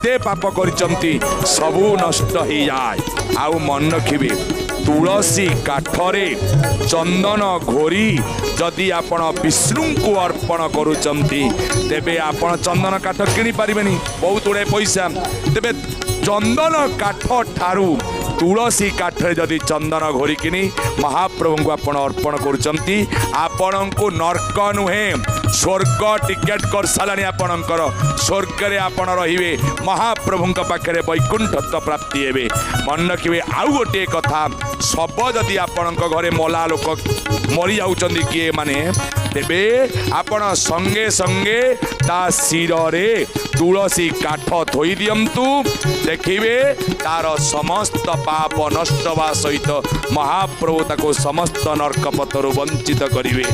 ते पाप करिचंती सबू नष्ट हो जाए। आउ मन रखिबे तुलसी काठरे चंदन घोरी जदि आपण विष्णु को अर्पण करुचंती तेबे आपण चंदन काठ किनी पारिबेनी बहुत गुड़े पैसा। तेबे चंदन काठ ठारू तुलसी काठरे जदि चंदन घोरी किनी महाप्रभु को आपण अर्पण करुचंती आपण को नर्क नुहे स्वर्ग टिकेट कर सालानी आपणकर स्वर्ग रे आपण रहिबे महाप्रभु पाखरे वैकुंठत्व प्राप्ति हेबे। मन रखिबे आउ गोटे कथा सब जदि आपण घरे मला लोक मरी जाउचंदी किए माने तेबे आपण संगे संगे ता सिर रे तुलसी काठ थोई दियंतु देखिबे तार समस्त पाप नष्ट बा सहित महाप्रभु ताको समस्त नरक पथरु वंचित करिवे।